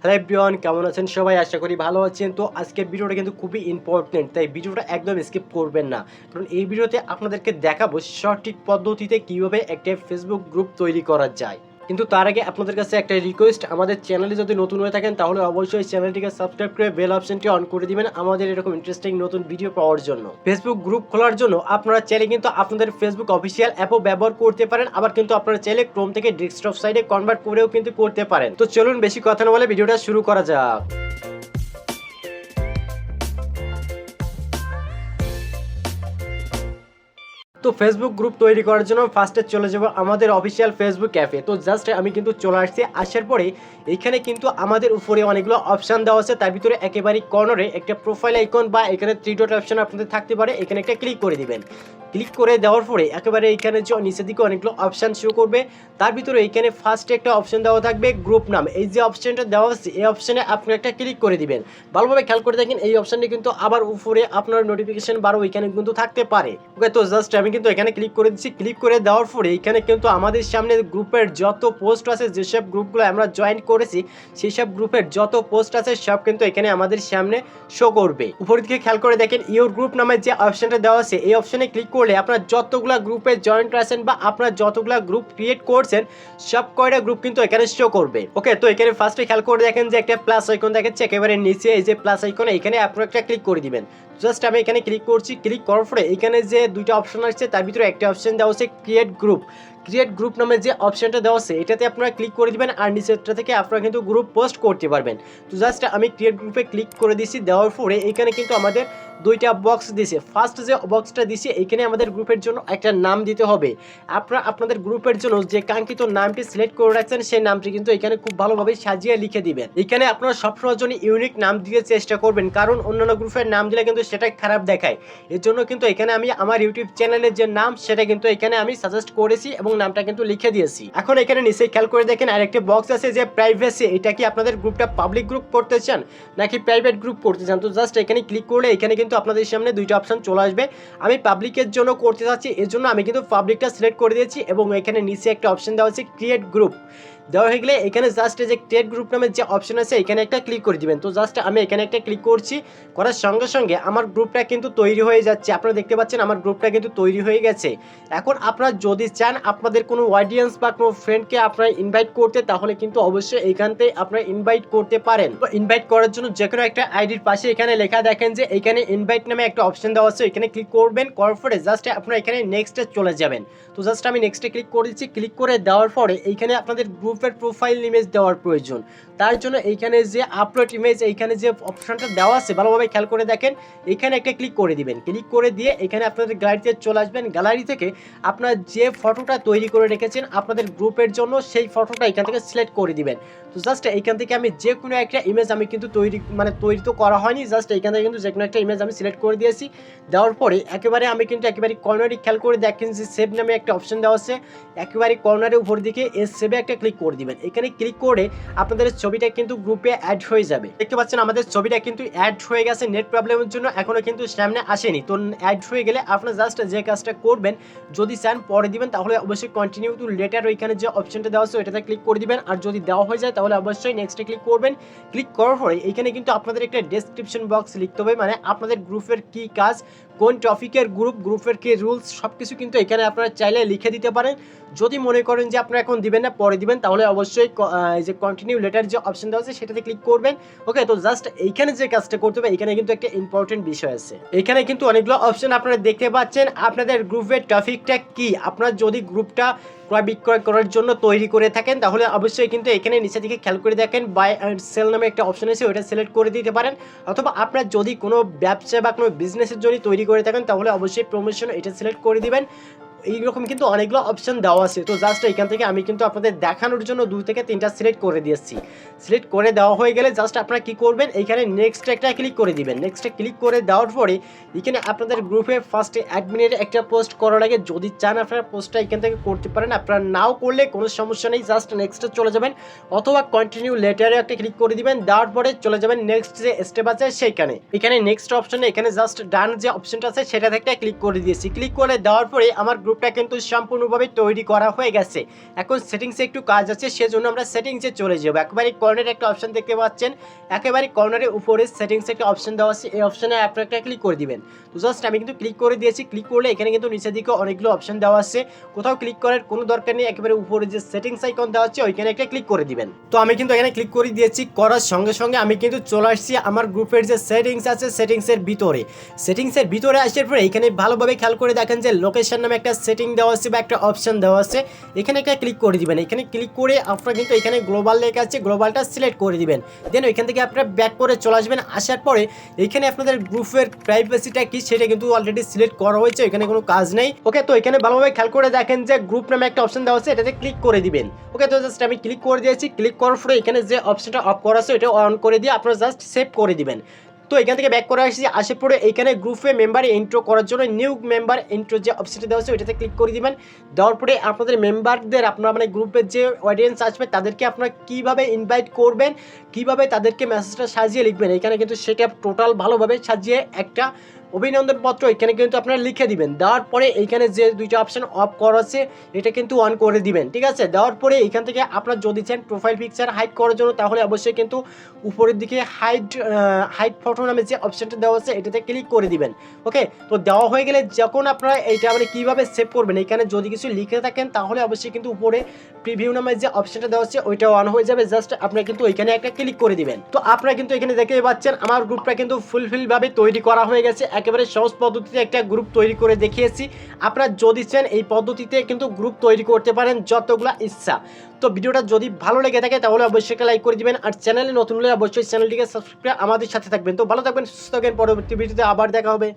Hello everyone, কেমন আছেন সবাই? আশা করি ভালো আছেন। তো আজকের ভিডিওটা কিন্তু খুবই ইম্পর্টেন্ট, তাই ভিডিওটা একদম স্কিপ করবেন না। কারণ এই ভিডিওতে আপনাদেরকে দেখাবো সঠিক পদ্ধতিতে কিভাবে একটা ফেসবুক গ্রুপ তৈরি করা যায়। কিন্তু তার আগে আপনাদের কাছে একটা রিকোয়েস্ট, আমাদের চ্যানেলে যদি নতুন হয়ে থাকেন তাহলে অবশ্যই চ্যানেলটিকে সাবস্ক্রাইব করে বেল অপশনটি অন করে দিবেন আমাদের এরকম ইন্টারেস্টিং নতুন ভিডিও পাওয়ার জন্য। ফেসবুক গ্রুপ খোলার জন্য আপনারা চাইলে কিন্তু আপনাদের ফেসবুক অফিসিয়াল অ্যাপও ব্যবহার করতে পারেন, আবার কিন্তু আপনারা চাইলে ক্রোম থেকে ডেস্কটপ সাইডে কনভার্ট করেও কিন্তু করতে পারেন। তো চলুন বেশি কথা না বলে ভিডিওটা শুরু করা যাক। তো ফেসবুক গ্রুপ তৈরি করার জন্য ফার্স্টে চলে যাব আমাদের অফিসিয়াল ফেসবুক অ্যাপে। তো জাস্ট আমি কিন্তু চলে আসছি। আসার পরে এখানে কিন্তু আমাদের উপরে অনেকগুলো অপশান দেওয়া আছে, তার ভিতরে একেবারে কর্নারে একটা প্রোফাইল আইকন বা এখানে 3 ডট অপশন আপনাদের থাকতে পারে, এখানে একটা ক্লিক করে দিবেন। ক্লিক করে দেওয়ার পরে একেবারে এখানে যে নিচের দিকে অনেকগুলো অপশান শো করবে, তার ভিতরে এখানে ফার্স্টে একটা অপশান দেওয়া থাকবে গ্রুপ নাম। এই যে অপশানটা দেওয়া আছে এই অপশানে আপনি একটা ক্লিক করে দিবেন। ভালোভাবে খেয়াল করে দেখেন এই অপশানটি কিন্তু আবার উপরে আপনার নোটিফিকেশন বারও এখানে কিন্তু থাকতে পারে। ওকে, তো জাস্ট আমি কিন্তু এখানে ক্লিক করে দিচ্ছি। ক্লিক করে দেওয়ার পরে এখানে কিন্তু আমাদের সামনে গ্রুপের যত পোস্ট আছে, যেসব গ্রুপগুলো আমরা জয়েন করেছি সেই সব গ্রুপের যত পোস্ট আছে সব কিন্তু এখানে আমাদের সামনে শো করবে। উপরের দিকে খেয়াল করে দেখেন ইউর গ্রুপ নামের যে অপশনটা দেওয়া আছে এই অপশনে ক্লিক করলে আপনার যতগুলা গ্রুপে জয়েন্ট আছেন বা আপনার যতগুলা গ্রুপ ক্রিয়েট করছেন সব কয়টা গ্রুপ কিন্তু এখানে শো করবে। ওকে, তো এখানে ফার্স্টে খেয়াল করে দেখেন যে একটা প্লাস আইকন দেখাচ্ছে একেবারে নিচে, এই যে প্লাস আইকন এখানে আপনারা একটা ক্লিক করে দিবেন। জাস্ট আমি এখানে ক্লিক করছি। ক্লিক করার পরে এখানে যে দুইটা অপশন আসছে তার ভিতরে একটা অপশন দেওয়া হচ্ছে ক্রিয়েট গ্রুপ। ক্রিয়েট গ্রুপ নামে যে অপশনটা দেওয়া আছে এটাতে আপনারা ক্লিক করে দিবেন আর নিচেরটা থেকে আপনারা কিন্তু গ্রুপ পোস্ট করতে পারবেন। তো জাস্ট আমি ক্রিয়েট গ্রুপে ক্লিক করে দিছি। দেওয়ার পরে এখানে কিন্তু আমাদের দুইটা বক্স দিছে। ফার্স্ট যে বক্সটা দিছে এখানে আমাদের গ্রুপের জন্য একটা নাম দিতে হবে। আপনারা আপনাদের গ্রুপের জন্য যে কাঙ্ক্ষিত নামটি সিলেক্ট করে রাখছেন সেই নামটি কিন্তু এখানে খুব ভালোভাবে সাজিয়ে লিখে দিবেন। এখানে আপনারা সবসময়ের জন্য ইউনিক নাম দিয়ে চেষ্টা করবেন, কারণ অন্যান্য গ্রুপের নাম দিলে কিন্তু সেটা খারাপ দেখায়। এর জন্য কিন্তু এখানে আমি আমার ইউটিউব চ্যানেলের যে নাম সেটা কিন্তু এখানে আমি সাজেস্ট করেছি এবং নামটা কিন্তু লিখে দিয়েছি। এখন এখানে নিচে খেয়াল করে দেখেন আরেকটি বক্স আছে যে প্রাইভেসি। এটা কি আপনাদের গ্রুপটা পাবলিক গ্রুপ করতে চান নাকি প্রাইভেট গ্রুপ করতে চান? তো জাস্ট এখানে ক্লিক করলে এখানে কিন্তু আপনাদের সামনে দুইটা অপশন চলে আসবে। আমি পাবলিকের জন্য করতে চাচ্ছি, এর জন্য আমি কিন্তু পাবলিকটা সিলেক্ট করে দিয়েছি এবং এখানে নিচে একটা অপশন দেওয়া আছে ক্রিয়েট গ্রুপ। দেওয়া হয়ে গেলে এখানে জাস্ট যে ক্রিয়েট গ্রুপ নামের যে অপশন আছে এখানে একটা ক্লিক করে দিবেন। তো জাস্ট আমি এখানে একটা ক্লিক করছি। করার সঙ্গে সঙ্গে আমার গ্রুপটা কিন্তু তৈরি হয়ে যাচ্ছে। আপনারা দেখতে পাচ্ছেন আমার গ্রুপটা কিন্তু তৈরি হয়ে গেছে। এখন আপনারা যদি চান আপনাদের কোনো অডিয়েন্স বা কোনো ফ্রেন্ডকে আপনারা ইনভাইট করতে, তাহলে কিন্তু অবশ্যই এখান থেকে আপনারা ইনভাইট করতে পারেন। তো ইনভাইট করার জন্য যে কোনো একটা আইডির পাশে এখানে লেখা দেখেন যে এখানে ইনভাইট নামে একটা অপশন দেওয়া আছে, এখানে ক্লিক করবেন। করার পরে জাস্ট আপনারা এখানে নেক্সটে চলে যাবেন। তো জাস্ট আমি নেক্সটে ক্লিক করেছি। ক্লিক করে দেওয়ার পরে এইখানে আপনাদের গ্রুপের প্রোফাইল ইমেজ দেওয়ার প্রয়োজন। তার জন্য এইখানে যে আপলোড ইমেজ এইখানে যে অপশনটা দেওয়া আছে ভালোভাবে খেয়াল করে দেখেন, এখানে একটা ক্লিক করে দিবেন। ক্লিক করে দিয়ে এখানে আপনাদের গ্যালারিতে চলে আসবেন। গ্যালারি থেকে আপনার যে ফটোটা তৈরি করে রেখেছেন আপনাদের গ্রুপের জন্য সেই ফটোটা এখান থেকে সিলেক্ট করে দিবেন। তো জাস্ট এইখান থেকে আমি যে কোনো একটা ইমেজ আমি কিন্তু তৈরি তো করা হয়নি, জাস্ট এইখান থেকে কিন্তু যে কোনো একটা ইমেজ আমি সিলেক্ট করে দিয়েছি। দেওয়ার পরে আমি কিন্তু একেবারে কর্নারে খেয়াল করে দেখেন যে সেভ নামে একটা অপশন দেওয়া আছে, একেবারে কর্নারের উপর দিকে এই সেভে একটা ক্লিক করে দিবেন। এখানে ক্লিক করে আপনাদের ছবিটা কিন্তু গ্রুপে অ্যাড হয়ে যাবে। দেখতে পাচ্ছেন আমাদের ছবিটা কিন্তু অ্যাড হয়ে গেছে। নেট প্রবলেমের জন্য এখনো কিন্তু সামনে আসেনি। তো অ্যাড হয়ে গেলে আপনারা জাস্ট যে কাজটা করবেন, যদি চান পরে দিবেন তাহলে অবশ্যই কন্টিনিউ টু লেটার ওইখানে যে অপশনটা দেওয়া আছে ওইটাতে ক্লিক করে দিবেন। আর যদি দেওয়া হয়ে যায় তাহলে অবশ্যই নেক্সটে ক্লিক করবেন। ক্লিক করার পরে এখানে কিন্তু আপনাদের একটা ডেসক্রিপশন বক্স লিখতে হবে, মানে আপনাদের গ্রুপের কি কাজ, কোন টপিকের গ্রুপের কি রুলস সব কিছু কিন্তু এখানে আপনারা চাইলে লিখে দিতে পারেন। যদি মনে করেন যে আপনারা এখন দিবেন না পরে দিবেন তাহলে অবশ্যই যে কন্টিনিউ লেটার যে অপশন দেওয়া আছে সেটাতে ক্লিক করবেন। ওকে, তো জাস্ট এইখানে যে কাজটা করতে হবে এখানে কিন্তু একটা ইম্পর্টেন্ট বিষয় আছে। এখানে কিন্তু অনেকগুলো অপশন আপনারা দেখতে পাচ্ছেন। আপনাদের গ্রুপের টপিকটা কি, আপনারা যদি গ্রুপটা ক্রয় বিক্রয় করার জন্য তৈরি করে থাকেন তাহলে অবশ্যই কিন্তু এখানে নিচে দিকে খেয়াল করে দেখেন বাই অ্যান্ড সেল নামে একটা অপশন আছে, ওইটা সিলেক্ট করে দিতে পারেন। অথবা আপনার যদি কোনো ব্যবসা বা কোনো বিজনেসের জন্য তৈরি করে থাকেন তাহলে অবশ্যই প্রমোশন এটা সিলেক্ট করে দিবেন। এইরকম কিন্তু অনেকগুলো অপশন দেওয়া আছে। তো জাস্ট এখান থেকে আমি কিন্তু আপনাদের দেখানোর জন্য 2 থেকে 3টা সিলেক্ট করে দিয়েছি। সিলেক্ট করে দেওয়া হয়ে গেলে জাস্ট আপনারা কি করবেন, এইখানে নেক্সট একটা ক্লিক করে দিবেন। নেক্সটে ক্লিক করে দেওয়ার পরে এখানে আপনাদের গ্রুপে ফার্স্টে অ্যাডমিনের একটা পোস্ট করার আগে যদি চান আপনারা পোস্টটা এখান থেকে করতে পারেন, আপনারা নাও করলে কোনো সমস্যা নেই। জাস্ট নেক্সটে চলে যাবেন অথবা কন্টিনিউ লেটারে একটা ক্লিক করে দিবেন। দেওয়ার পরে চলে যাবেন নেক্সট যে স্টেপ আছে সেইখানে। এখানে নেক্সট অপশনে এখানে জাস্ট ডান যে অপশনটা আছে সেটা থেকে ক্লিক করে দিয়েছি। ক্লিক করে দেওয়ার পরে আমার গ্রুপ গ্রুপটা কিন্তু সম্পূর্ণভাবে তৈরি করা হয়ে গেছে। এখন সেটিংসে একটু কাজ আছে, সেজন্য আমরা সেটিংসে চলে যাব। একেবারে কর্নারে একটা অপশন দেখতে পাচ্ছেন, একেবারে কর্নারের উপরে সেটিংসে একটা অপশন দেওয়া আছে, এই অপশনে আপনারা একটা ক্লিক করে দিবেন। তো জাস্ট আমি কিন্তু ক্লিক করে দিয়েছি। ক্লিক করলে এখানে কিন্তু নিচের দিকে অনেকগুলো অপশন দেওয়া আছে, কোথাও ক্লিক করার কোনো দরকার নেই, একেবারে উপরে যে সেটিংস আইকন দেওয়া আছে ওইখানে একটা ক্লিক করে দিবেন। তো আমি কিন্তু এখানে ক্লিক করে দিয়েছি, করার সঙ্গে সঙ্গে আমি কিন্তু চলে আসছি আমার গ্রুপের যে সেটিংস আছে সেটিংসের ভিতরে। সেটিংসের ভিতরে আসার পরে এখানে ভালোভাবে খেয়াল করে দেখেন যে লোকেশন নামে একটা সেটিং দেওয়া আছে বা একটা অপশন দেওয়া আছে, এখানে একটা ক্লিক করে দিবেন। এখানে ক্লিক করে আপনারা কিন্তু এখানে গ্লোবাল লেখা আছে, গ্লোবালটা সিলেক্ট করে দিবেন। দেন ওইখান থেকে আপনারা ব্যাক করে চলে আসবেন। আসার পরে এখানে আপনাদের গ্রুপের প্রাইভেসিটা কি সেটা কিন্তু অলরেডি সিলেক্ট করা হয়েছে, এখানে কোনো কাজ নেই। ওকে, তো এখানে ভালোভাবে খেয়াল করে দেখেন যে গ্রুপ নামে একটা অপশন দেওয়া আছে, এটাতে ক্লিক করে দিবেন। ওকে, তো জাস্ট আমি ক্লিক করে দিয়েছি। ক্লিক করার পরে এখানে যে অপশনটা অফ করা আছে এটা অন করে দিয়ে আপনারা জাস্ট সেভ করে দিবেন। তো এখান থেকে ব্যাক করে আসছি, আসার পরে এখানে গ্রুপে মেম্বার ইন্ট্রো করার জন্য নিউ মেম্বার ইন্ট্রো যে অপশনটা দেওয়া আছে ওইটাতে ক্লিক করে দিবেন। দেওয়ার পরে আপনাদের মেম্বারদের আপনারা মানে গ্রুপের যে অডিয়েন্স আসবে তাদেরকে আপনারা কীভাবে ইনভাইট করবেন, কীভাবে তাদেরকে মেসেজটা সাজিয়ে লিখবেন, এখানে কিন্তু সেটা টোটাল ভালোভাবে সাজিয়ে একটা অভিনন্দন পত্র এখানে কিন্তু আপনারা লিখে দিবেন। দেওয়ার পরে এইখানে যে দুইটা অপশন অফ করা আছে এটা কিন্তু অন করে দিবেন, ঠিক আছে। দেওয়ার পরে এইখান থেকে আপনারা যদি চান প্রোফাইল পিকচার হাইড করার জন্য তাহলে অবশ্যই কিন্তু উপরের দিকে হাইড ফটো নামে যে অপশনটা দেওয়া আছে এটাতে ক্লিক করে দিবেন। ওকে, তো দেওয়া হয়ে গেলে যখন আপনারা এইটা মানে কীভাবে সেভ করবেন, এখানে যদি কিছু লিখে থাকেন তাহলে অবশ্যই কিন্তু উপরে প্রিভিউ নামে যে অপশনটা দেওয়া আছে ওইটা অন হয়ে যাবে। জাস্ট আপনারা কিন্তু ওইখানে একটা ক্লিক করে দিবেন। তো আপনারা কিন্তু এখানে দেখতে পাচ্ছেন আমার গ্রুপটা কিন্তু ফুলফিলভাবে তৈরি করা হয়ে গেছে। একেবারে সহজ পদ্ধতিতে একটা গ্রুপ তৈরি করে দেখিয়েছি। আপনারা যদি চান এই পদ্ধতিতে কিন্তু গ্রুপ তৈরি করতে পারেন যতগুলো ইচ্ছা। তো ভিডিওটা যদি ভালো লেগে থাকে তাহলে অবশ্যই একটা লাইক করে দিবেন, আর চ্যানেলে নতুন হলে অবশ্যই চ্যানেলটিকে সাবস্ক্রাইব করে আমাদের সাথে থাকবেন। তো ভালো থাকবেন, সুস্থ থাকবেন, পরবর্তী ভিডিওতে আবার দেখা হবে।